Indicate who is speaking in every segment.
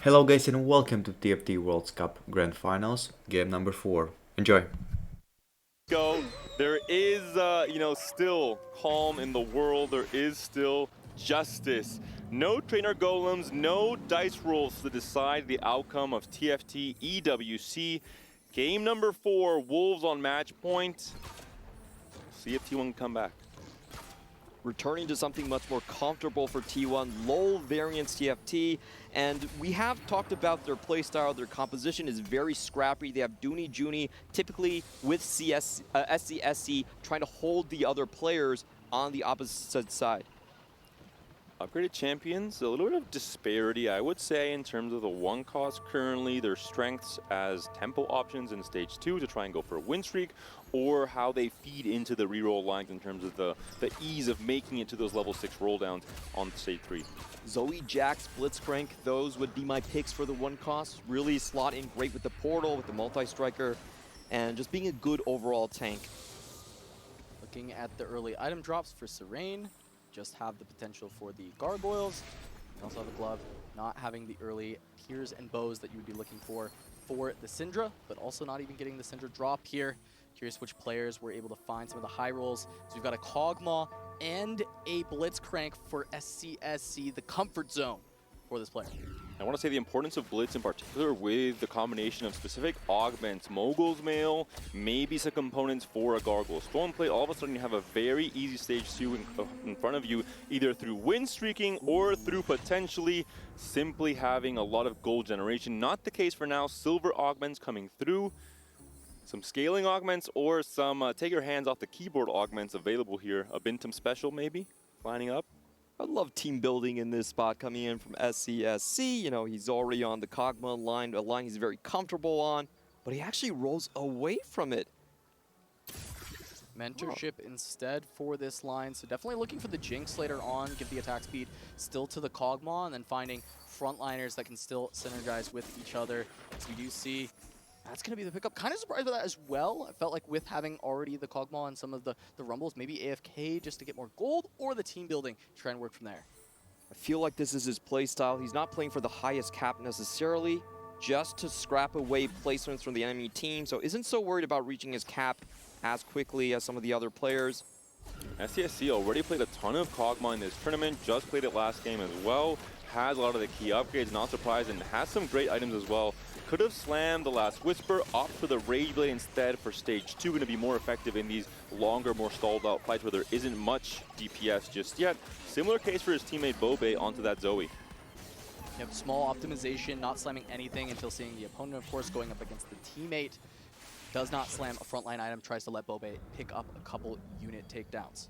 Speaker 1: Hello guys and welcome to TFT World Cup Grand Finals, game number 4. Enjoy!
Speaker 2: Go. There is, still calm in the world. There is still justice. No trainer golems, no dice rolls to decide the outcome of TFT EWC. Game number 4, Wolves on match point. See if T1 can come back.
Speaker 3: Returning to something much more comfortable for T1, low variance TFT, and we have talked about their playstyle. Their composition is very scrappy. They have Dooney Juni, typically with SCSC, trying to hold the other players on the opposite side.
Speaker 2: Upgraded champions, a little bit of disparity, I would say, in terms of the one cost currently, their strengths as tempo options in stage 2 to try and go for a win streak, or how they feed into the reroll lines in terms of the ease of making it to those level 6 rolldowns on stage 3.
Speaker 3: Zoe, Jax, Blitzcrank, those would be my picks for the one cost. Really slot in great with the portal, with the multi-striker, and just being a good overall tank.
Speaker 4: Looking at the early item drops for Serene, just have the potential for the gargoyles. You also have the glove, not having the early piers and bows that you would be looking for the Syndra, but also not even getting the Syndra drop here. Curious which players were able to find some of the high rolls. So we've got a Kog'Maw and a Blitzcrank for SCSC, the comfort zone for this player.
Speaker 2: I want to say the importance of Blitz in particular with the combination of specific augments, Mogul's Mail, maybe some components for a Gargoyle Stormplate. All of a sudden you have a very easy stage 2 in front of you, either through win streaking or through potentially simply having a lot of gold generation. Not the case for now. Silver augments coming through. Some scaling augments or some take your hands off the keyboard augments available here. A Bintum special maybe lining up.
Speaker 3: I love team building in this spot coming in from SCSC. You know, he's already on the Kog'Maw line, a line he's very comfortable on, but he actually rolls away from it.
Speaker 4: Mentorship instead for this line, so definitely looking for the Jinx later on, give the attack speed still to the Kog'Maw, and then finding frontliners that can still synergize with each other. So we do see that's going to be the pickup. Kind of surprised by that as well. I felt like with having already the Kog'Maw and some of the rumbles, maybe AFK just to get more gold, or the team building, try and work from there.
Speaker 3: I feel like this is his playstyle. He's not playing for the highest cap necessarily, just to scrap away placements from the enemy team, so isn't so worried about reaching his cap as quickly as some of the other players.
Speaker 2: SCSC already played a ton of Kog'Maw in this tournament, just played it last game as well, has a lot of the key upgrades, not surprised, and has some great items as well. Could have slammed the Last Whisper, opt for the Rage Blade instead for stage 2, going to be more effective in these longer, more stalled out fights where there isn't much DPS just yet. Similar case for his teammate Bobe onto that Zoe.
Speaker 4: You have small optimization, not slamming anything until seeing the opponent, of course, going up against the teammate. Does not slam a frontline item, tries to let Bobe pick up a couple unit takedowns.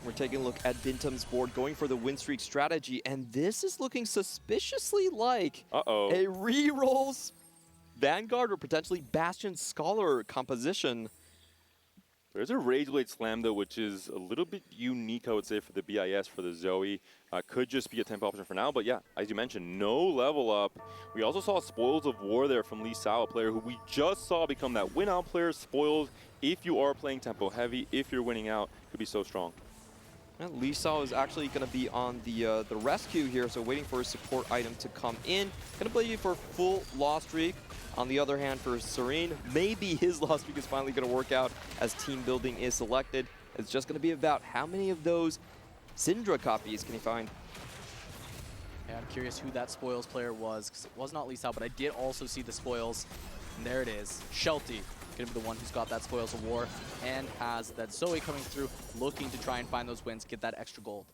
Speaker 3: We're taking a look at Bintum's board, going for the win streak strategy, and this is looking suspiciously like a rerolls Vanguard or potentially Bastion Scholar composition.
Speaker 2: There's a Rage Blade Slam though, which is a little bit unique, I would say, for the BIS, for the Zoe. Could just be a temp option for now, but yeah, as you mentioned, no level up. We also saw Spoils of War there from Lee Sao, a player who we just saw become that win out player. Spoils, if you are playing tempo heavy, if you're winning out, could be so strong.
Speaker 3: And Lee Sao is actually going to be on the rescue here, so waiting for his support item to come in. Going to play for full loss streak. On the other hand, for Serene, maybe his loss streak is finally going to work out as team building is selected. It's just going to be about how many of those Syndra copies can he find.
Speaker 4: Yeah, I'm curious who that Spoils player was, because it was not Lee Sao, but I did also see the Spoils. And there it is, Shelty. Going to be the one who's got that Spoils of War and has that Zoe coming through, looking to try and find those wins, get that extra gold.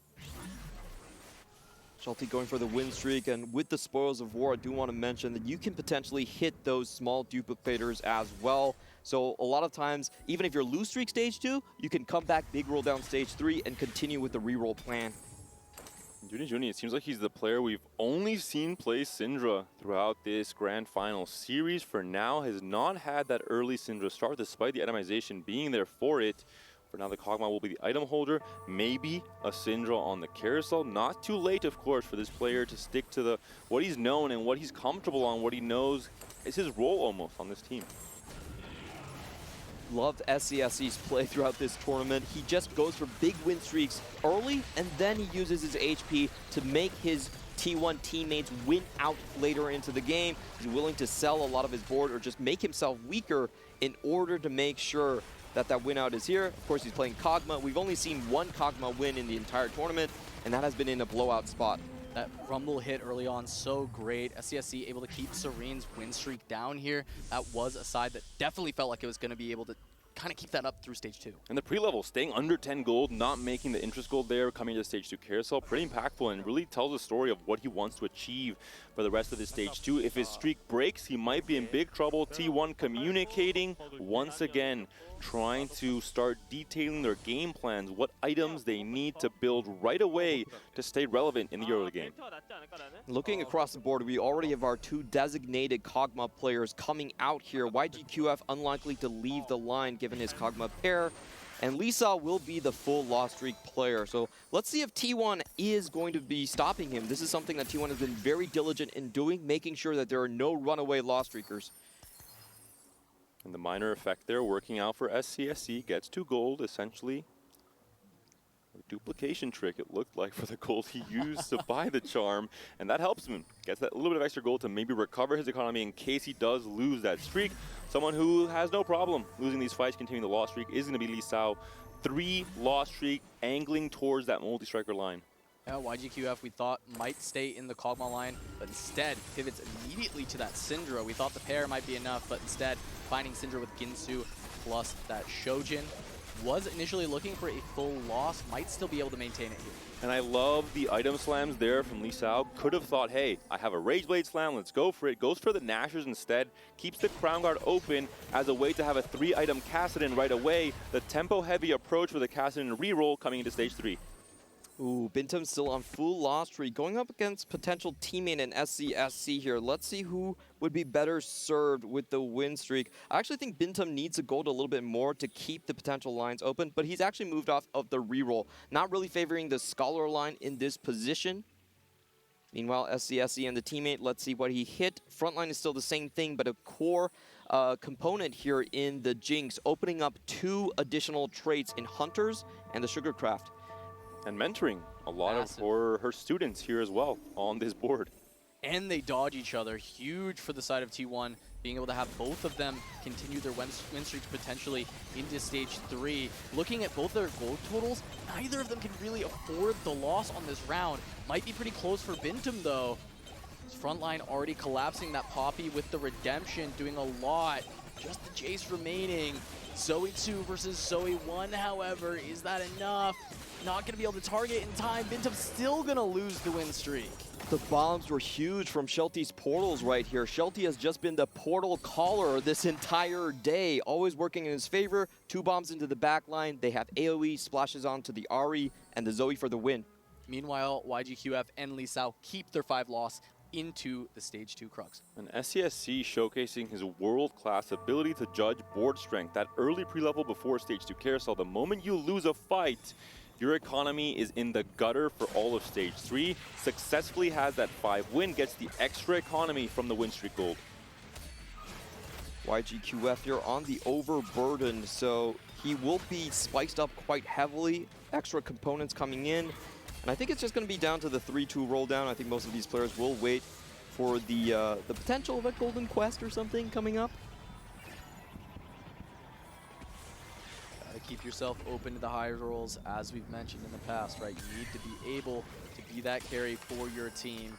Speaker 3: Shelty going for the win streak, and with the Spoils of War, I do want to mention that you can potentially hit those small duplicators as well. So a lot of times, even if you're lose streak stage 2, you can come back big roll down stage 3 and continue with the reroll plan.
Speaker 2: Dooney Juni, it seems like he's the player we've only seen play Syndra throughout this Grand Final series. For now, has not had that early Syndra start, despite the itemization being there for it. For now, the Kog'Maw will be the item holder, maybe a Syndra on the carousel. Not too late, of course, for this player to stick to what he's known and what he's comfortable on, what he knows is his role almost on this team.
Speaker 3: Loved SCSC's play throughout this tournament. He just goes for big win streaks early, and then he uses his HP to make his T1 teammates win out later into the game. He's willing to sell a lot of his board or just make himself weaker in order to make sure that that win out is here. Of course, he's playing Kog'Maw. We've only seen one Kog'Maw win in the entire tournament, and that has been in a blowout spot.
Speaker 4: That rumble hit early on, so great. SCSC able to keep Serene's win streak down here. That was a side that definitely felt like it was going to be able to kind of keep that up through stage 2.
Speaker 2: And the pre-level, staying under 10 gold, not making the interest gold there, coming to stage 2 carousel, pretty impactful and really tells a story of what he wants to achieve for the rest of his stage 2. If his streak breaks, he might be in big trouble. T1 communicating once again, trying to start detailing their game plans, what items they need to build right away to stay relevant in the early game.
Speaker 3: Looking across the board, we already have our 2 designated Kog'Maw players coming out here. YGQF unlikely to leave the line given his Kog'Maw pair, and Lisa will be the full loss streak player. So let's see if T1 is going to be stopping him. This is something that T1 has been very diligent in doing, making sure that there are no runaway loss streakers.
Speaker 2: And the minor effect there working out for SCSC, gets 2 gold essentially. A duplication trick it looked like for the gold he used to buy the charm, and that helps him. Gets that little bit of extra gold to maybe recover his economy in case he does lose that streak. Someone who has no problem losing these fights, continuing the loss streak, is going to be Lee Sao. 3 loss streak, angling towards that multi-striker line.
Speaker 4: Yeah, YGQF we thought might stay in the Kog'Maw line, but instead pivots immediately to that Syndra. We thought the pair might be enough, but instead finding Syndra with Ginsu plus that Shojin. Was initially looking for a full loss, might still be able to maintain it here.
Speaker 2: And I love the item slams there from Lee Sao. Could have thought, hey, I have a Rage Blade slam, let's go for it. Goes for the Nashers instead, keeps the Crown Guard open as a way to have a 3-item Kassadin right away. The tempo-heavy approach for the Kassadin reroll coming into stage 3.
Speaker 3: Ooh, Bintum still on full loss streak, going up against potential teammate in SCSC here. Let's see who would be better served with the win streak. I actually think Bintum needs to gold a little bit more to keep the potential lines open, but he's actually moved off of the reroll, not really favoring the Scholar line in this position. Meanwhile, SCSC and the teammate, let's see what he hit. Frontline is still the same thing, but a core component here in the Jinx, opening up 2 additional traits in Hunters and the Sugarcraft.
Speaker 2: And mentoring a lot
Speaker 4: Massive.
Speaker 2: of her students here as well on this board.
Speaker 4: And they dodge each other. Huge for the side of T1, being able to have both of them continue their win streaks potentially into stage 3. Looking at both their gold totals, neither of them can really afford the loss on this round. Might be pretty close for Bintum though. His front line already collapsing, that Poppy with the redemption doing a lot. Just the Jace remaining. Zoe 2 versus Zoe 1, however, is that enough? Not going to be able to target in time. Bintum still going to lose the win streak.
Speaker 3: The bombs were huge from Shelty's portals right here. Shelty has just been the portal caller this entire day, always working in his favor. 2 bombs into the back line. They have AoE, splashes onto the Ahri, and the Zoe for the win.
Speaker 4: Meanwhile, YGQF and Lee Sao keep their 5 loss into the stage 2 Crux.
Speaker 2: And SCSC showcasing his world-class ability to judge board strength. That early pre-level before stage 2 carousel, the moment you lose a fight, your economy is in the gutter for all of stage 3. Successfully has that 5 win, gets the extra economy from the win streak gold.
Speaker 3: YGQF here on the overburden, so he will be spiced up quite heavily. Extra components coming in. And I think it's just going to be down to the 3-2 roll down. I think most of these players will wait for the potential of a Golden Quest or something coming up.
Speaker 4: Gotta keep yourself open to the high rolls, as we've mentioned in the past, right? You need to be able to be that carry for your team.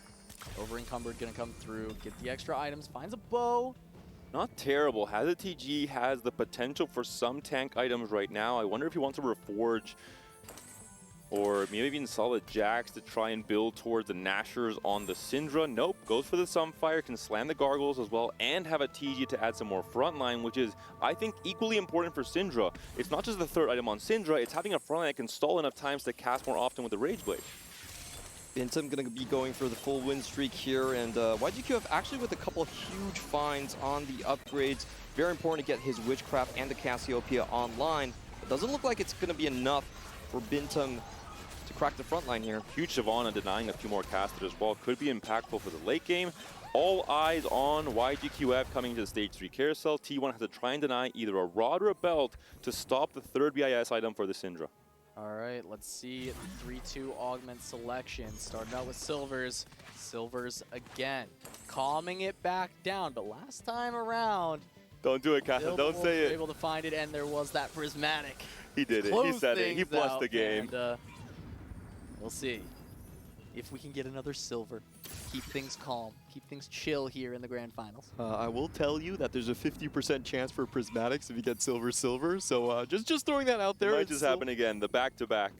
Speaker 4: Over Encumbered gonna come through, get the extra items, finds a bow.
Speaker 2: Not terrible. Has a TG, has the potential for some tank items right now. I wonder if he wants to reforge or maybe even solid Jax to try and build towards the Nashers on the Syndra. Nope, goes for the Sunfire, can slam the Gargoyles as well, and have a TG to add some more frontline, which is, I think, equally important for Syndra. It's not just the 3rd item on Syndra, it's having a frontline that can stall enough times to cast more often with the Rage Blade.
Speaker 3: Bintum going to be going for the full win streak here, and YGQF actually with a couple huge finds on the upgrades. Very important to get his Witchcraft and the Cassiopeia online. It doesn't look like it's going to be enough for Bintum to crack the front line here.
Speaker 2: Huge Shyvana denying a few more casters as well. Could be impactful for the late game. All eyes on YGQF coming to the stage 3 carousel. T1 has to try and deny either a rod or a belt to stop the 3rd BIS item for the Syndra.
Speaker 4: All right, let's see the 3-2 augment selection. Started out with Silvers. Silvers again, calming it back down. But last time around,
Speaker 2: Don't do it, Casa. Don't say it.
Speaker 4: Able to find it, and there was that prismatic.
Speaker 2: He did it. He said it. He blessed the game.
Speaker 4: And, we'll see if we can get another silver. Keep things calm. Keep things chill here in the grand finals.
Speaker 3: I will tell you that there's a 50% chance for prismatics if you get silver. So just throwing that out there.
Speaker 2: It might just happen again. The back-to-back.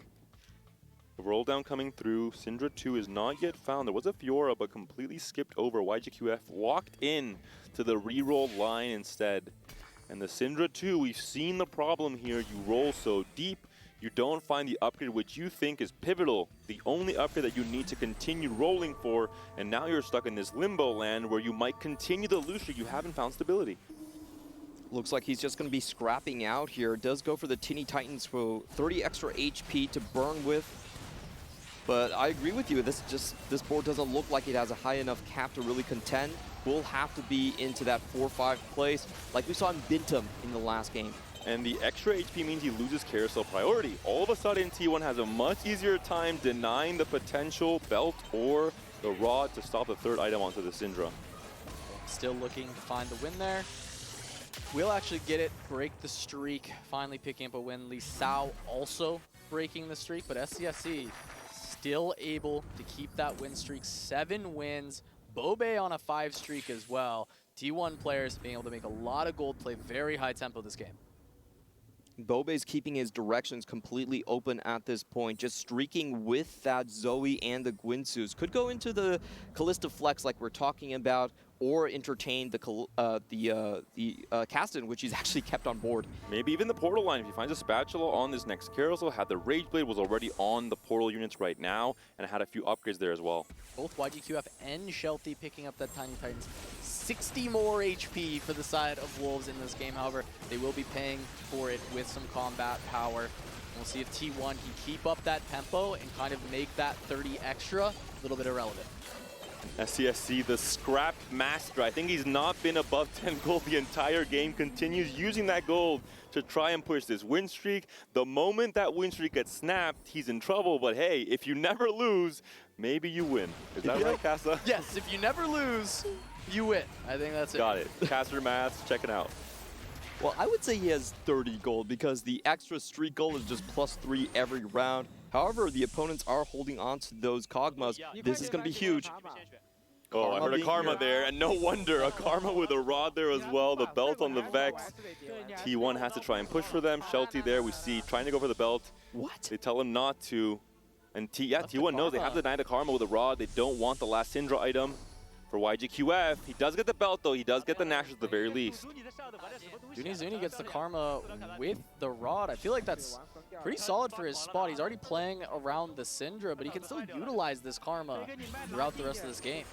Speaker 2: The roll down coming through. Syndra 2 is not yet found. There was a Fiora, but completely skipped over. YGQF walked in to the reroll line instead. And the Syndra 2, we've seen the problem here. You roll so deep, you don't find the upgrade which you think is pivotal. The only upgrade that you need to continue rolling for, and now you're stuck in this limbo land where you might continue the lose streak. You haven't found stability.
Speaker 3: Looks like he's just going to be scrapping out here. Does go for the Tinny Titans for 30 extra HP to burn with. But I agree with you. This board doesn't look like it has a high enough cap to really contend. We'll have to be into that 4-5 place, like we saw in Bintum in the last game.
Speaker 2: And the extra HP means he loses carousel priority. All of a sudden, T1 has a much easier time denying the potential belt or the rod to stop the third item onto the Syndra.
Speaker 4: Still looking to find the win there. We'll actually get it, break the streak, finally picking up a win. Lee Sao also breaking the streak, but SCSC still able to keep that win streak. 7 wins. Bobe on a 5 streak as well. T1 players being able to make a lot of gold, play very high tempo this game.
Speaker 3: Bobe's keeping his directions completely open at this point, just streaking with that Zoe and the Gwinsus. Could go into the Callista Flex like we're talking about, or entertain the Caston, which he's actually kept on board.
Speaker 2: Maybe even the portal line. If he finds a spatula on this next carousel, had the Rage Blade was already on the portal units right now, and had a few upgrades there as well.
Speaker 4: Both YGQF and Shelty picking up that Tiny Titans. 60 more HP for the side of Wolves in this game. However, they will be paying for it with some combat power. We'll see if T1 can keep up that tempo and kind of make that 30 extra a little bit irrelevant.
Speaker 2: SCSC, the scrapped master. I think he's not been above 10 gold the entire game. Continues using that gold to try and push this win streak. The moment that win streak gets snapped, he's in trouble. But hey, if you never lose, maybe you win. Is that right, Casa?
Speaker 4: Yes, if you never lose, you win. I think that's it.
Speaker 2: Got it. Caster maths, check it out.
Speaker 3: Well, I would say he has 30 gold because the extra streak gold is just +3 every round. However, the opponents are holding on to those Kog'Maws. This is going to be huge.
Speaker 2: Oh, I heard a Karma there, and no wonder. A Karma with a rod there as well. The belt on the Vex. T1 has to try and push for them. Shelty there, we see, trying to go for the belt.
Speaker 3: What?
Speaker 2: They tell him not to. And T1 knows they have to deny the Karma with a rod. They don't want the last Syndra item. For YGQF, he does get the belt though, he does get the Nash at the very least.
Speaker 4: Zuni gets the Karma with the rod. I feel like that's pretty solid for his spot. He's already playing around the Syndra, but he can still utilize this Karma throughout the rest of this game.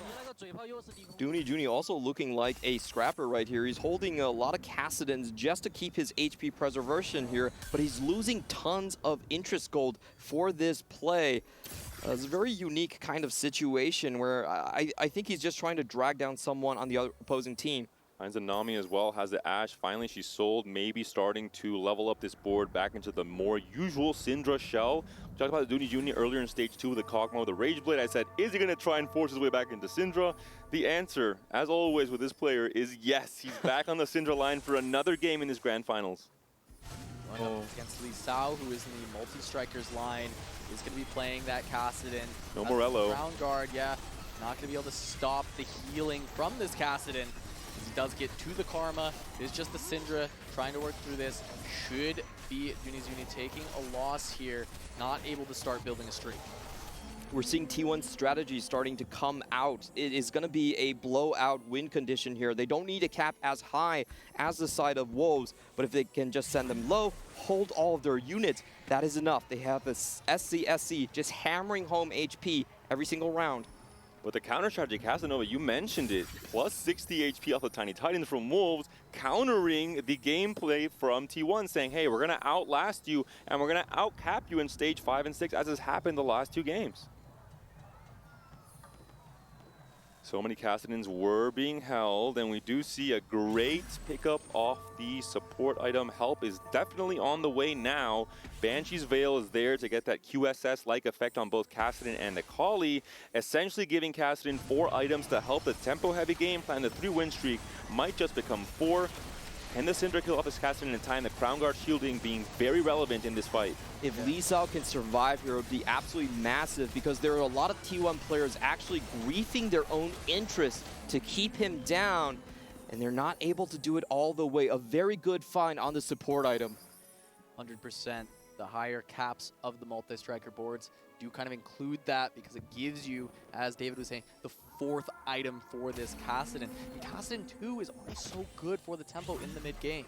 Speaker 3: Juni also looking like a scrapper right here. He's holding a lot of Cassidans just to keep his HP preservation here, but he's losing tons of interest gold for this play. It's a very unique kind of situation where I think he's just trying to drag down someone on the other opposing team.
Speaker 2: Finds a Nami as well, has the Ashe. Finally, she's sold, maybe starting to level up this board back into the more usual Syndra shell. We talked about Dooney Jr. earlier in stage 2 with the Kog'Maw with the Rage Blade. I said, is he going to try and force his way back into Syndra? The answer, as always with this player, is yes. He's back on the Syndra line for another game in this Grand Finals.
Speaker 4: Going up against Lee Sao, who is in the multi-strikers line, is going to be playing that Cassidon.
Speaker 2: No Morello.
Speaker 4: Ground guard, yeah. Not going to be able to stop the healing from this Cassidon. As he does get to the Karma. It's just the Syndra trying to work through this. Should be Juni taking a loss here. Not able to start building a streak.
Speaker 3: We're seeing T1's strategy starting to come out. It is going to be a blowout win condition here. They don't need a cap as high as the side of Wolves, but if they can just send them low, hold all of their units, that is enough. They have this SCSC just hammering home HP every single round.
Speaker 2: But the counter strategy, Casanova, you mentioned it, plus 60 HP off the Tiny Titans from Wolves, countering the gameplay from T1, saying, hey, we're going to outlast you, and we're going to outcap you in stage 5 and 6, as has happened the last 2 games. So many Kassadins were being held, and we do see a great pickup off the support item. Help is definitely on the way now. Banshee's Veil is there to get that QSS-like effect on both Kassadin and Akali, essentially giving Kassadin 4 items to help the tempo-heavy game plan. The 3-win streak might just become 4. And the Syndra kill off his Kassadin in time, the Crown Guard shielding being very relevant in this fight.
Speaker 3: If Lee Sao can survive here, it would be absolutely massive because there are a lot of T1 players actually griefing their own interests to keep him down, and they're not able to do it all the way. A very good find on the support item.
Speaker 4: 100%. The higher caps of the multi-striker boards do kind of include that because it gives you, as David was saying, the 4th item for this Kassadin. And Kassadin 2 is already so good for the tempo in the mid-game.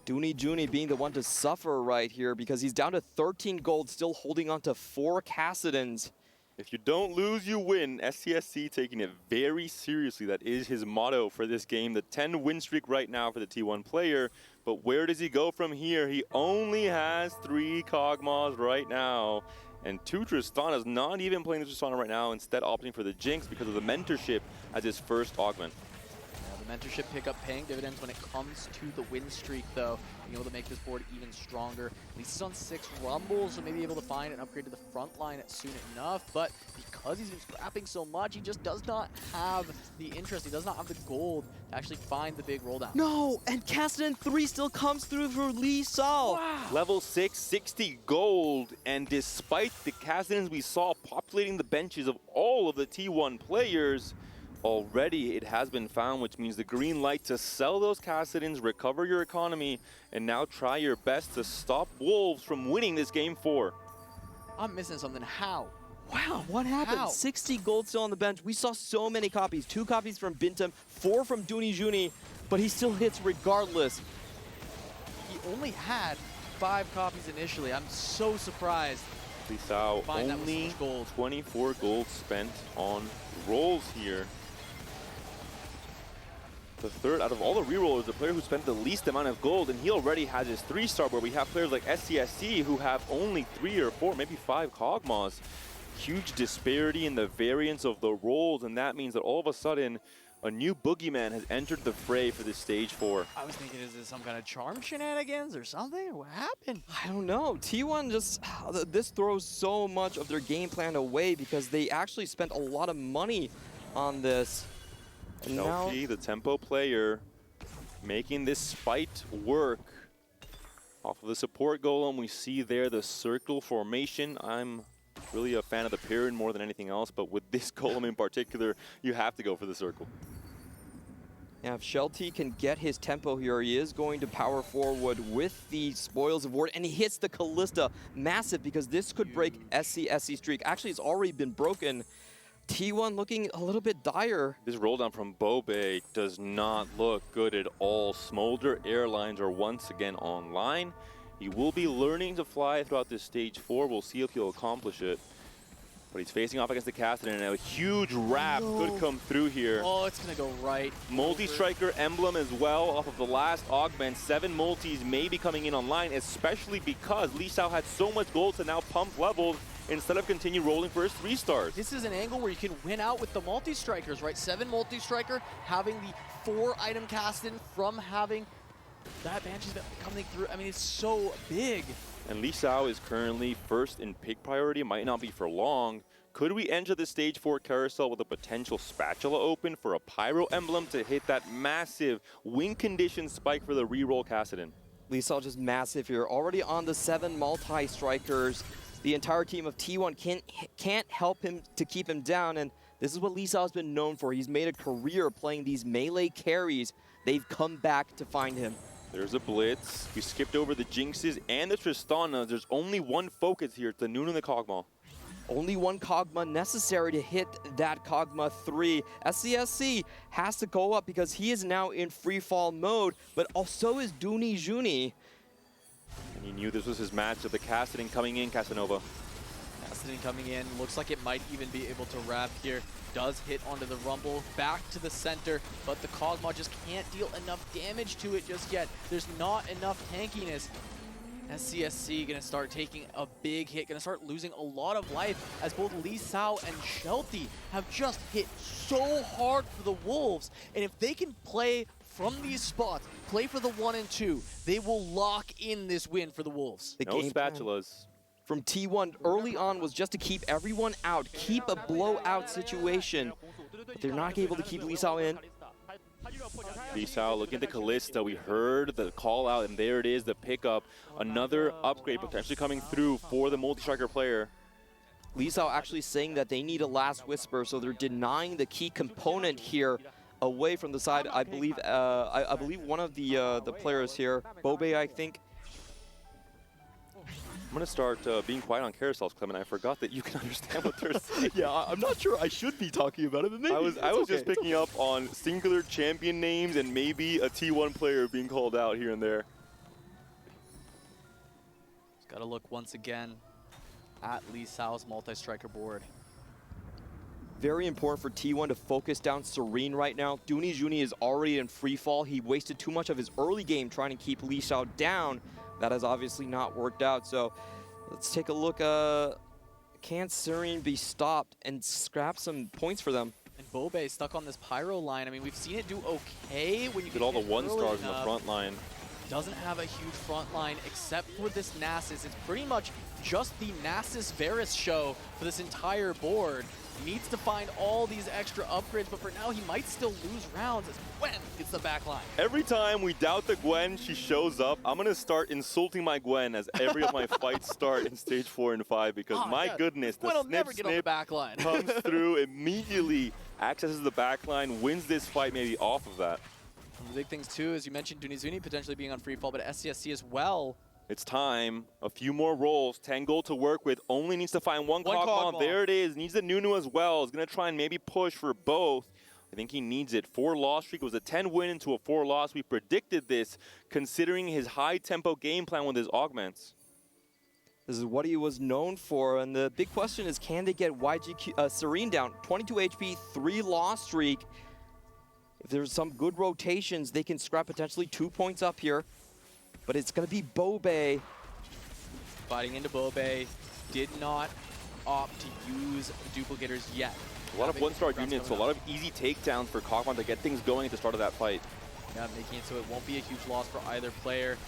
Speaker 3: Dooney Juni being the one to suffer right here because he's down to 13 gold, still holding on to 4 Kassadins.
Speaker 2: If you don't lose, you win. SCSC taking it very seriously. That is his motto for this game. The 10-win streak right now for the T1 player. But where does he go from here? He only has 3 Kog'Maws right now. And 2 Tristanas, not even playing the Tristana right now, instead opting for the Jinx because of the mentorship as his first augment.
Speaker 4: The mentorship pickup paying dividends when it comes to the win streak, though. Being able to make this board even stronger. At least he's on 6 rumbles, so maybe able to find an upgrade to the front line soon enough. But because he's been scrapping so much, he just does not have the interest. He does not have the gold to actually find the big roll down.
Speaker 3: No, and Kassadin 3 still comes through for Lee Sao.
Speaker 4: Wow.
Speaker 2: Level 6, 60 gold. And despite the Kassadins we saw populating the benches of all of the T1 players, already it has been found, which means the green light to sell those Kassadins, recover your economy, and now try your best to stop Wolves from winning this game 4.
Speaker 4: I'm missing something. How?
Speaker 3: Wow, what happened?
Speaker 4: How?
Speaker 3: 60 gold still on the bench. We saw so many copies. 2 copies from Bintam, 4 from Dooney Juni, but he still hits regardless.
Speaker 4: He only had 5 copies initially. I'm so surprised.
Speaker 2: Lee Sao
Speaker 4: Find that with so
Speaker 2: only
Speaker 4: much gold.
Speaker 2: 24 gold spent on rolls here. The third out of all the rerollers, the player who spent the least amount of gold, and he already has his 3-star, where we have players like SCSC who have only 3 or 4, maybe 5 Kog'Maws. Huge disparity in the variance of the rolls, and that means that all of a sudden, a new boogeyman has entered the fray for this stage 4.
Speaker 4: I was thinking, is this some kind of charm shenanigans or something? What happened?
Speaker 3: I don't know. T1 just, this throws so much of their game plan away because they actually spent a lot of money on this. And now,
Speaker 2: Shelty, the tempo player, making this spite work. Off of the support golem, we see there the circle formation. I'm really a fan of the pyramid more than anything else, but with this golem in particular, you have to go for the circle.
Speaker 3: yeah, if Shelty can get his tempo here, he is going to power forward with the Spoils of War, and he hits the Callista. Massive, because this could break SCSC streak. Actually, it's already been broken. T1 looking a little bit dire.
Speaker 2: This roll down from Bobe does not look good at all. Smolder Airlines are once again online. He will be learning to fly throughout this stage 4. We'll see if he'll accomplish it. But he's facing off against the Kassadin, and a huge wrap could come through here.
Speaker 4: Oh, it's going to go right.
Speaker 2: Multi-striker emblem as well off of the last augment. 7 multis may be coming in online, especially because Lee Sao had so much gold to now pump levels instead of continue rolling for his 3 stars.
Speaker 4: This is an angle where you can win out with the multi-strikers, right? 7 multi-striker, having the 4-item Kassadin from having that Banshee's coming through. I mean, it's so big.
Speaker 2: And Lee Sao is currently first in pick priority, might not be for long. Could we enter the stage 4 carousel with a potential spatula open for a pyro emblem to hit that massive win condition spike for the reroll Kassadin?
Speaker 3: Lee Sao just massive here. Already on the 7 multi-strikers. The entire team of T1 can't help him to keep him down, and this is what Lee Sao has been known for. He's made a career playing these melee carries. They've come back to find him.
Speaker 2: There's a blitz. We skipped over the Jinxes and the Tristana. There's only one focus here. It's the Noon and the Kog'Maw.
Speaker 3: Only one Kog'Maw necessary to hit that Kog'Maw 3. SCSC has to go up because he is now in free fall mode, but also is Dooney Juni.
Speaker 2: And he knew this was his match of the Kassadin coming in, Casanova.
Speaker 4: Kassadin coming in. Looks like it might even be able to wrap here. Does hit onto the Rumble, back to the center, but the Kog'Maw just can't deal enough damage to it just yet. There's not enough tankiness. SCSC gonna start taking a big hit, gonna start losing a lot of life as both Lee Sao and Shelty have just hit so hard for the Wolves. And if they can play from these spots, play for the 1 and 2, they will lock in this win for the Wolves.
Speaker 2: No spatulas.
Speaker 3: From T1 early on was just to keep everyone out, keep a blowout situation. But they're not able to keep Lee Sao in.
Speaker 2: Lee Sao looking at the Callista. We heard the call out, and there it is, the pickup. Another upgrade potentially coming through for the multi-striker player.
Speaker 3: Lee Sao actually saying that they need a last whisper, so they're denying the key component here away from the side. I believe one of the players here, Bobe, I think.
Speaker 2: I'm gonna start being quiet on carousels, Clement. I forgot that you can understand what they're saying.
Speaker 3: Yeah, I'm not sure I should be talking about it, but maybe
Speaker 2: I was just picking up on singular champion names and maybe a T1 player being called out here and there.
Speaker 4: Just gotta look once again at Lee Sao's multi-striker board.
Speaker 3: Very important for T1 to focus down Serene right now. Dooney Juni is already in free fall. He wasted too much of his early game trying to keep Lee Sao down. That has obviously not worked out. So let's take a look. Can Serene be stopped and scrap some points for them?
Speaker 4: And Bobe stuck on this Pyro line. I mean, we've seen it do okay when you
Speaker 2: Get all the
Speaker 4: hit
Speaker 2: 1
Speaker 4: early
Speaker 2: stars in the
Speaker 4: enough.
Speaker 2: front line.
Speaker 4: Doesn't have a huge front line except for this Nasus. It's pretty much just the Nasus Varus show for this entire board. Needs to find all these extra upgrades, but for now he might still lose rounds as Gwen gets the back line.
Speaker 2: Every time we doubt the Gwen, she shows up. I'm gonna start insulting my Gwen as every of my fights start in stage 4 and 5 because my goodness,
Speaker 4: Gwen
Speaker 2: the
Speaker 4: will never get on the
Speaker 2: snip
Speaker 4: back line.
Speaker 2: comes through immediately, accesses the back line, wins this fight maybe off of that.
Speaker 4: One of the big things too, as you mentioned, Dunizuni potentially being on free fall, but SCSC as well.
Speaker 2: It's time. A few more rolls. 10 gold to work with. Only needs to find one Cogmon. There it is. Needs the Nunu as well. Is going to try and maybe push for both. I think he needs it. 4 loss streak. It was a 10 win into a 4 loss. We predicted this considering his high tempo game plan with his augments.
Speaker 3: This is what he was known for, and the big question is, can they get YGQ Serene down? 22 HP, 3 loss streak. If there's some good rotations, they can scrap potentially 2 points up here. But it's going to be Bobe.
Speaker 4: Fighting into Bobe. Did not opt to use duplicators yet.
Speaker 2: A lot of 1-star units, so a lot of easy takedowns for Cogmon to get things going at the start of that fight.
Speaker 4: Yeah, making it so it won't be a huge loss for either player.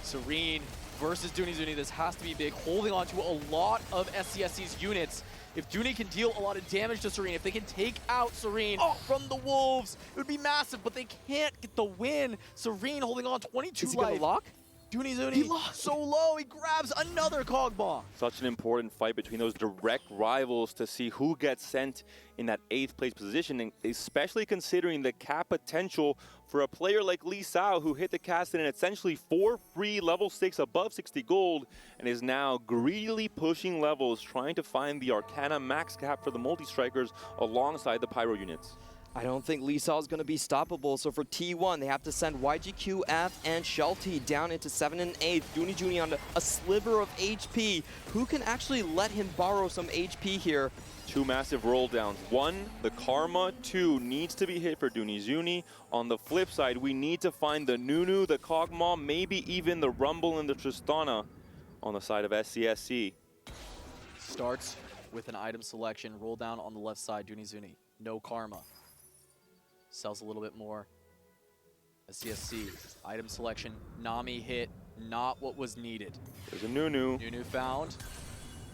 Speaker 4: Serene versus Dunizuni. This has to be big. Holding on to a lot of SCSC's units. If Dooney can deal a lot of damage to Serene, if they can take out Serene from the Wolves, it would be massive, but they can't get the win. Serene holding on 22
Speaker 3: Is he
Speaker 4: life.
Speaker 3: going to lock?
Speaker 4: Dunizuni so low, he grabs another Cog Bomb.
Speaker 2: Such an important fight between those direct rivals to see who gets sent in that 8th place position, especially considering the cap potential for a player like Lee Sao, who hit the cast in essentially 4 free level 6 above 60 gold and is now greedily pushing levels, trying to find the Arcana max cap for the multi-strikers alongside the Pyro units.
Speaker 3: I don't think Lee Sao is going to be stoppable. So for T1, they have to send YGQF and Shelty down into 7 and 8. Dooney Juni on a sliver of HP. Who can actually let him borrow some HP here?
Speaker 2: 2 massive roll downs. 1, the Karma. 2, needs to be hit for Dunizuni. On the flip side, we need to find the Nunu, the Kog'Maw, maybe even the Rumble and the Tristana on the side of SCSC.
Speaker 4: Starts with an item selection. Roll down on the left side, Dunizuni. No Karma. Sells a little bit more. SCSC, item selection, Nami hit, not what was needed.
Speaker 2: There's a Nunu.
Speaker 4: Nunu found,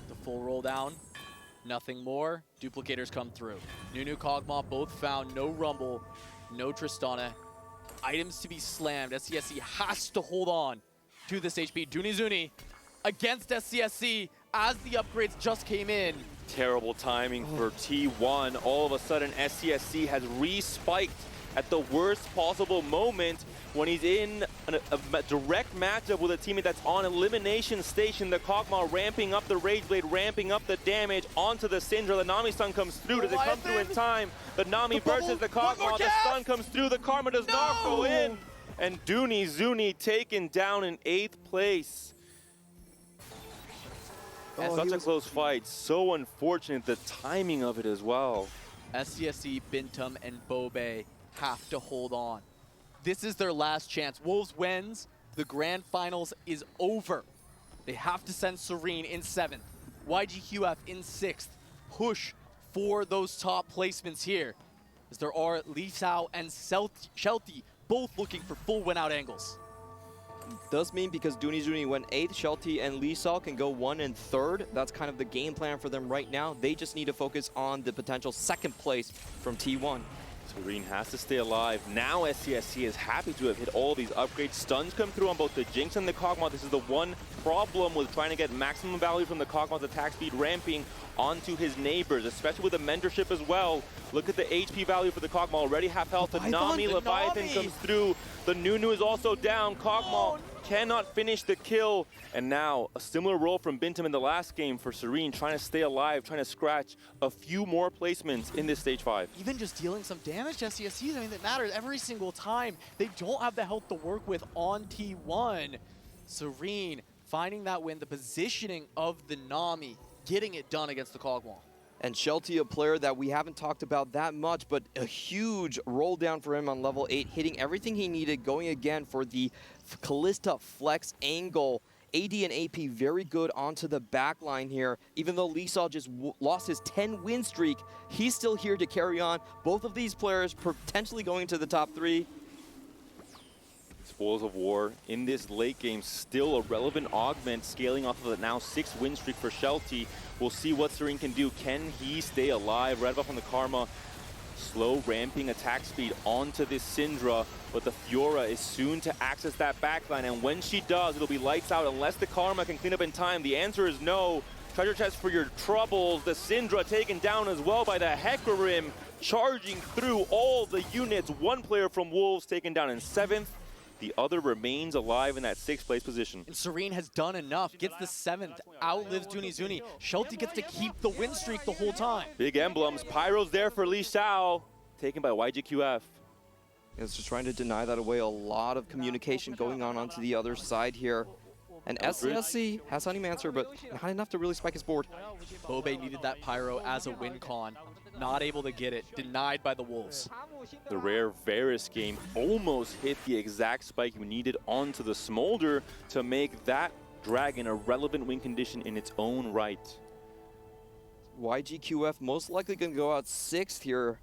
Speaker 4: the full roll down, nothing more. Duplicators come through. Nunu, Kog'Maw both found, no Rumble, no Tristana. Items to be slammed. SCSC has to hold on to this HP. Dunizuni against SCSC as the upgrades just came in.
Speaker 2: Terrible timing for T1. All of a sudden, SCSC has re-spiked at the worst possible moment when he's in a direct matchup with a teammate that's on elimination station. The Kog'Maw ramping up the Rage Blade, ramping up the damage onto the Syndra. The Nami stun comes through. Does it come through in time? The Nami versus the Kog'Maw. The stun comes through. The Karma does not go in. And Dunizuni taken down in 8th place. Such a close fight. So unfortunate, the timing of it as well.
Speaker 4: SCSC, Bintum, and Bobe have to hold on. This is their last chance. Wolves wins. The grand finals is over They have to send Serene in 7th, YGQF in 6th. Push for those top placements here, as there are Lee Sao and Shelty both looking for full win-out angles.
Speaker 3: Does mean because Dooney Zuni went 8th, Shelty and Lee Sao can go 1 and 3rd. That's kind of the game plan for them right now. They just need to focus on the potential 2nd place from T1.
Speaker 2: Serene has to stay alive. Now SCSC is happy to have hit all these upgrades. Stuns come through on both the Jinx and the Kog'Maw. This is the one problem with trying to get maximum value from the Kog'Maw's attack speed ramping onto his neighbors, especially with the mentorship as well. Look at the HP value for the Kog'Maw, already half health. The Leviathan comes through. The Nunu is also down. Kog'Maw cannot finish the kill. And now a similar role from Bintum in the last game for Serene, trying to stay alive, trying to scratch a few more placements in this stage 5.
Speaker 4: Even just dealing some damage to SCSCs, I mean, that matters every single time. They don't have the health to work with on T1. Serene finding that win, the positioning of the Nami, getting it done against the Kog'Maw.
Speaker 3: And Shelty, a player that we haven't talked about that much, but a huge roll down for him on level 8, hitting everything he needed, going again for the Kalista flex angle. AD and AP very good onto the back line here. Even though Lee Sao just lost his 10-win streak, he's still here to carry on. Both of these players potentially going to the top 3.
Speaker 2: Spoils of War in this late game, still a relevant augment, scaling off of the now 6-win streak for Shelty. We'll see what Serene can do. Can he stay alive? Right up on the Karma. Slow ramping attack speed onto this Syndra, but the Fiora is soon to access that backline, and when she does, it'll be lights out unless the Karma can clean up in time. The answer is no. Treasure chest for your troubles. The Syndra taken down as well by the Hecarim, charging through all the units. One player from Wolves taken down in 7th. The other remains alive in that 6th place position.
Speaker 4: And Serene has done enough, gets the 7th, outlives Dooney Zuni. Shelty gets to keep the win streak the whole time.
Speaker 2: Big emblems. Pyro's there for Lee Sao, taken by YGQF.
Speaker 3: It's just trying to deny that away. A lot of communication going on onto the other side here. And SCSC has Honeymancer, but not enough to really spike his board.
Speaker 4: Bobe needed that Pyro as a win con. Not able to get it, denied by the Wolves.
Speaker 2: The rare Varus game almost hit the exact spike you needed onto the Smolder to make that Dragon a relevant win condition in its own right.
Speaker 3: YGQF most likely going to go out 6th here,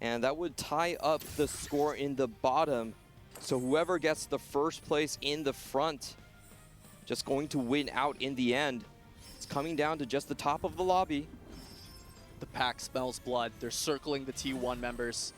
Speaker 3: and that would tie up the score in the bottom. So whoever gets the first place in the front, just going to win out in the end. It's coming down to just the top of the lobby.
Speaker 4: The pack smells blood. They're circling the T1 members.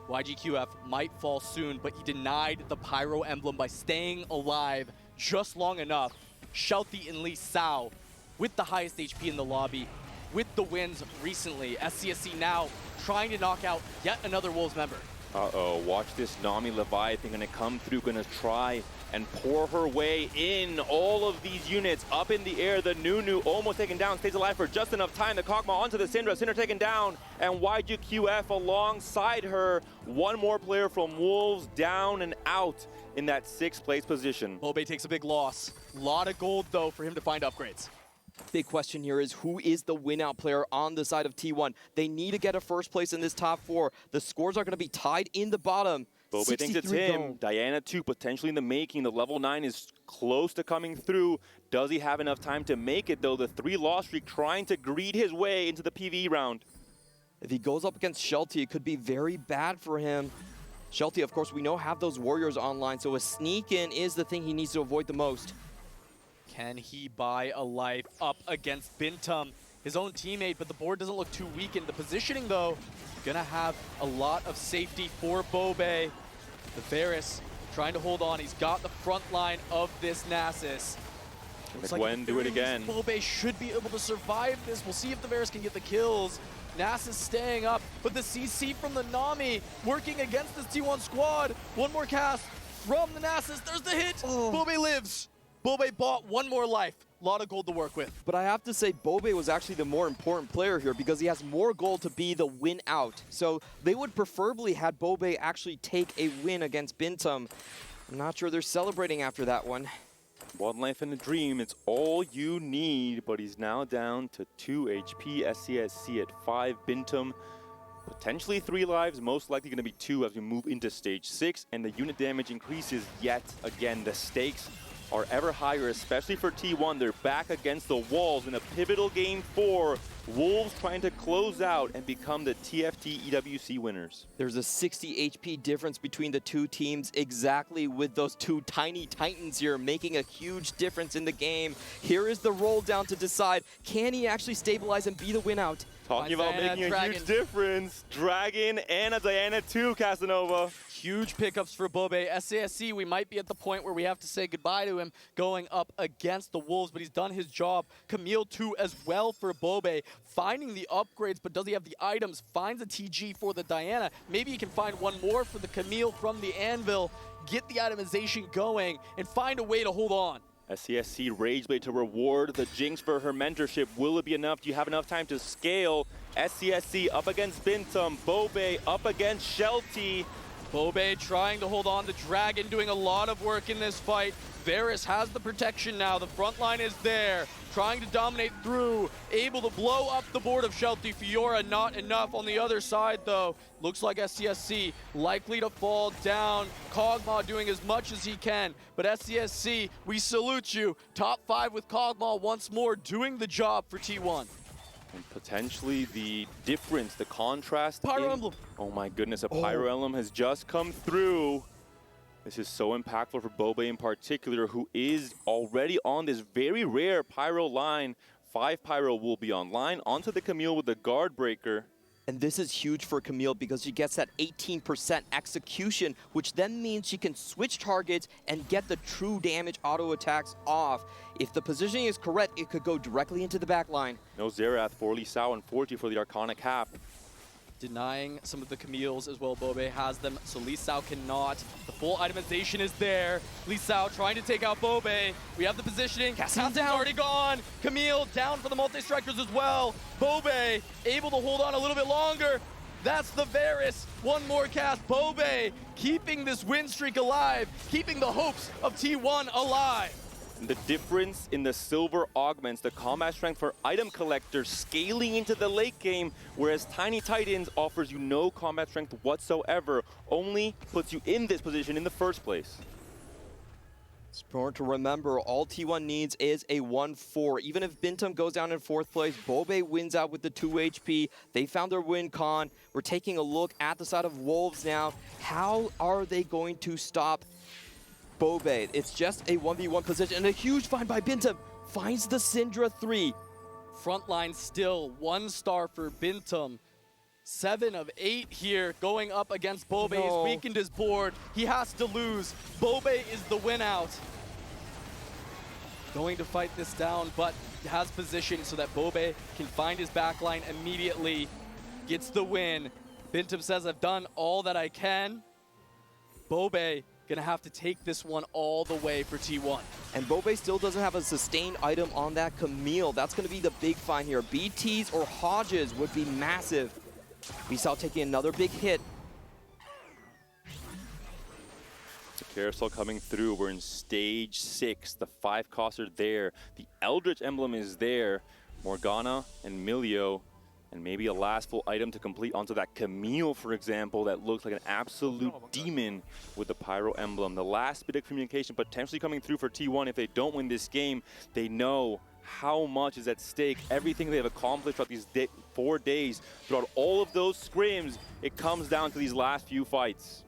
Speaker 4: YGQF might fall soon, but he denied the Pyro emblem by staying alive just long enough. Shelty and Lee Sao with the highest HP in the lobby, with the wins recently. SCSC now trying to knock out yet another Wolves member.
Speaker 2: Uh-oh, watch this Nami Leviathan gonna come through, gonna try and pour her way in. All of these units up in the air. The Nunu almost taken down, stays alive for just enough time. The Kog'Maw onto the Syndra, Syndra taken down, and YGQF alongside her. One more player from Wolves down and out in that 6th place position.
Speaker 4: Bobe takes a big loss. A lot of gold, though, for him to find upgrades.
Speaker 3: Big question here is who is the win-out player on the side of T1? They need to get a first place in this top 4. The scores are going to be tied in the bottom.
Speaker 2: Bobe thinks it's him. Diana 2 potentially in the making. The level 9 is close to coming through. Does he have enough time to make it, though? The 3-loss streak trying to greed his way into the PvE round.
Speaker 3: If he goes up against Shelty, it could be very bad for him. Shelty, of course, we know have those warriors online, so a sneak-in is the thing he needs to avoid the most.
Speaker 4: Can he buy a life up against Bintum, his own teammate, but the board doesn't look too weakened. The positioning, though, gonna have a lot of safety for Bobe. The Varus trying to hold on. He's got the front line of this Nasus.
Speaker 2: Gwen, do it again.
Speaker 4: Bobe should be able to survive this. We'll see if the Varus can get the kills. Nasus staying up, but the CC from the Nami working against this T1 squad. One more cast from the Nasus. There's the hit. Bobe lives. Bobe bought one more life. A lot of gold to work with.
Speaker 3: But I have to say, Bobe was actually the more important player here because he has more gold to be the win out. So they would preferably had Bobe actually take a win against Bintum. I'm not sure they're celebrating after that one.
Speaker 2: One life in a dream, it's all you need, but he's now down to 2 HP. SCSC at 5. Bintum, potentially 3 lives, most likely going to be 2 as we move into stage 6, and the unit damage increases yet again. The stakes are ever higher, especially for T1. They're back against the walls in a pivotal Game 4. Wolves trying to close out and become the TFT EWC winners.
Speaker 3: There's a 60 HP difference between the two teams, exactly, with those two tiny titans here making a huge difference in the game. Here is the roll down to decide, can he actually stabilize and be the win out?
Speaker 2: Talking about making a huge difference. Dragon and a Diana too, Casanova.
Speaker 4: Huge pickups for Bobe. SASC, we might be at the point where we have to say goodbye to him going up against the Wolves, but he's done his job. Camille too as well for Bobe. Finding the upgrades, but does he have the items? Finds a TG for the Diana. Maybe he can find one more for the Camille from the Anvil. Get the itemization going and find a way to hold on.
Speaker 2: SCSC Rageblade to reward the Jinx for her mentorship. Will it be enough? Do you have enough time to scale? SCSC up against Bintum. Bobe up against Shelty.
Speaker 4: Bobe trying to hold on. The Dragon doing a lot of work in this fight. Varus has the protection now. The front line is there. Trying to dominate through. Able to blow up the board of Shelty. Fiora not enough on the other side though. Looks like SCSC likely to fall down. Kog'Maw doing as much as he can. But SCSC, we salute you. Top 5 with Kog'Maw once more doing the job for T1.
Speaker 2: And potentially the difference, the contrast.
Speaker 4: Pyro Emblem.
Speaker 2: Oh my goodness, a Pyro Emblem has just come through. This is so impactful for Bobe in particular, who is already on this very rare Pyro line. 5 Pyro will be online. Onto the Camille with the Guard Breaker.
Speaker 3: And this is huge for Camille because she gets that 18% execution, which then means she can switch targets and get the true damage auto attacks off. If the positioning is correct, it could go directly into the back line.
Speaker 2: No Xerath for Lee Sao and 40 for the Arcana Cap.
Speaker 4: Denying some of the Camille's as well. Bobe has them, so Lee Sao cannot. The full itemization is there. Lee Sao trying to take out Bobe. We have the positioning. Cassie's already gone. Camille down for the multi-strikers as well. Bobe able to hold on a little bit longer. That's the Varus. One more cast. Bobe keeping this win streak alive, keeping the hopes of T1 alive.
Speaker 2: The difference in the silver augments the combat strength for item collectors scaling into the late game, whereas Tiny Titans offers you no combat strength whatsoever, only puts you in this position in the first place.
Speaker 3: It's important to remember, all T1 needs is a 1-4. Even if Bintum goes down in 4th place, Bobe wins out with the 2 HP. They found their win con. We're taking a look at the side of Wolves now. How are they going to stop Bobe? It's just a 1v1 position, and a huge find by Bintum. Finds the Syndra 3.
Speaker 4: Frontline still 1 star for Bintum. 7 of 8 here going up against Bobe.
Speaker 3: No.
Speaker 4: He's weakened his board. He has to lose. Bobe is the win out. Going to fight this down, but has position so that Bobe can find his backline immediately. Gets the win. Bintum says, I've done all that I can. Bobe gonna have to take this one all the way for T1.
Speaker 3: And Bobe still doesn't have a sustained item on that Camille. That's gonna be the big find here. BTs or Hodges would be massive. We saw taking another big hit.
Speaker 2: The carousel coming through. We're in stage 6. The 5 costs are there. The Eldritch emblem is there. Morgana and Milio. And maybe a last full item to complete onto that Camille, for example, that looks like an absolute demon with the Pyro emblem. The last bit of communication potentially coming through for T1. If they don't win this game, they know how much is at stake. Everything they've accomplished throughout these 4 days, throughout all of those scrims, it comes down to these last few fights.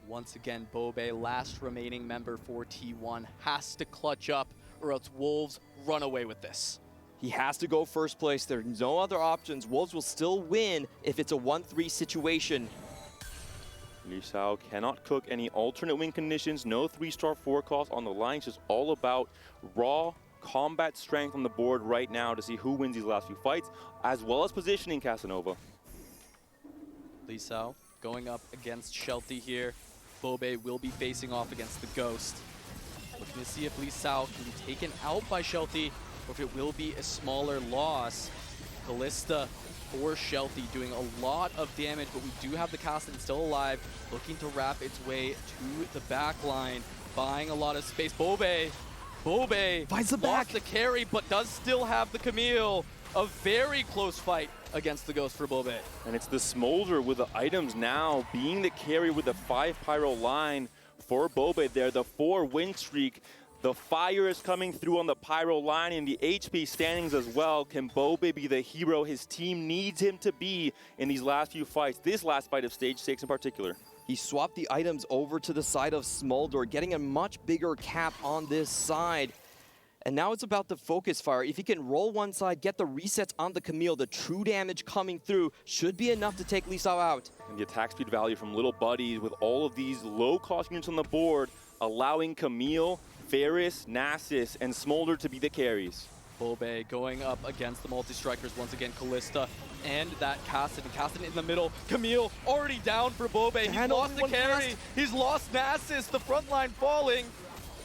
Speaker 4: Once again, Bobe, last remaining member for T1, has to clutch up or else Wolves run away with this.
Speaker 3: He has to go first place. There's no other options. Wolves will still win if it's a 1-3 situation.
Speaker 2: Lee Sao cannot cook any alternate win conditions. No 3-star forecast on the line. It's just all about raw combat strength on the board right now to see who wins these last few fights, as well as positioning Casanova.
Speaker 4: Lee Sao going up against Shelty here. Bobe will be facing off against the Ghost. Looking to see if Lee Sao can be taken out by Shelty or if it will be a smaller loss. Callista for Shelty doing a lot of damage, but we do have the Castle still alive, looking to wrap its way to the back line, buying a lot of space. Bobe
Speaker 3: finds the
Speaker 4: lost
Speaker 3: back.
Speaker 4: the carry, but does still have the Camille. A very close fight against the Ghost for Bobe.
Speaker 2: And it's the Smolder with the items now being the carry with the 5 Pyro line for Bobe there. The 4 win streak. The fire is coming through on the pyro line and the HP standings as well. Can Bobe be the hero his team needs him to be in these last few fights, this last fight of stage 6 in particular?
Speaker 3: He swapped the items over to the side of Smolder, getting a much bigger cap on this side. And now it's about the focus fire. If he can roll one side, get the resets on the Camille, the true damage coming through should be enough to take Lee Sao out.
Speaker 2: And the attack speed value from Little Buddies with all of these low-cost units on the board, allowing Camille, Ferris, Nasus, and Smolder to be the carries.
Speaker 4: Bobe going up against the multi-strikers once again, Callista and that Kassadin. Kassadin in the middle. Camille already down for Bobe. He's lost the carry. He's lost Nasus. The front line falling.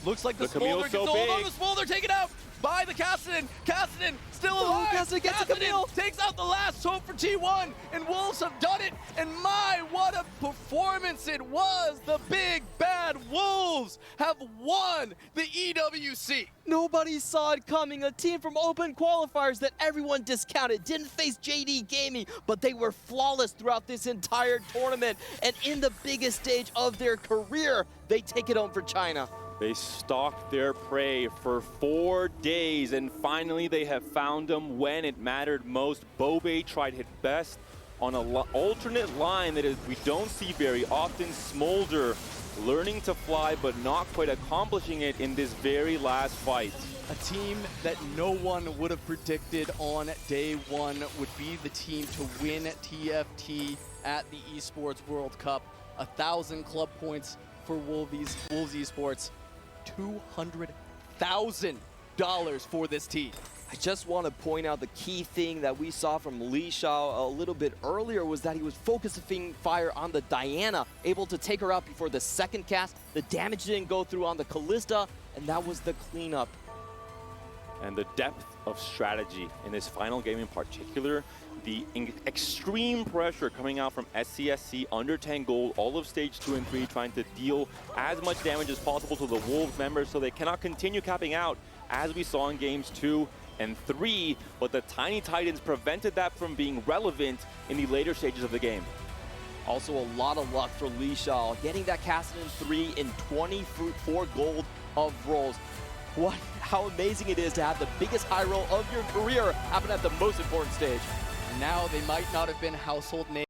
Speaker 4: Looks like the Smolder gets hold on the Smolder, taken out by the Kassadin. Kassadin still alive.
Speaker 3: Kassadin gets a Camille.
Speaker 4: Takes out the last hope for T1, and Wolves have done it. And my, what a performance it was. The big bad Wolves have won the EWC.
Speaker 3: Nobody saw it coming. A team from open qualifiers that everyone discounted. Didn't face JD Gaming, but they were flawless throughout this entire tournament. And in the biggest stage of their career, they take it home for China.
Speaker 2: They stalked their prey for 4 days, and finally they have found them when it mattered most. Bobe tried his best on an alternate line that we don't see very often. Smolder learning to fly, but not quite accomplishing it in this very last fight.
Speaker 4: A team that no one would have predicted on day one would be the team to win TFT at the Esports World Cup. 1,000 club points for Wolves Esports. $200,000 for this team.
Speaker 3: I just want to point out the key thing that we saw from Lee Sao a little bit earlier was that he was focusing fire on the Diana, able to take her out before the second cast. The damage didn't go through on the Callista, and that was the cleanup.
Speaker 2: And the depth of strategy in this final game in particular, the extreme pressure coming out from SCSC under 10 gold, all of stage 2 and 3, trying to deal as much damage as possible to the Wolves members so they cannot continue capping out as we saw in games 2 and 3, but the Tiny Titans prevented that from being relevant in the later stages of the game.
Speaker 3: Also a lot of luck for Lee Sao, getting that Kassadin 3 in 24 gold of rolls. How amazing it is to have the biggest high roll of your career happen at the most important stage.
Speaker 4: Now they might not have been household names.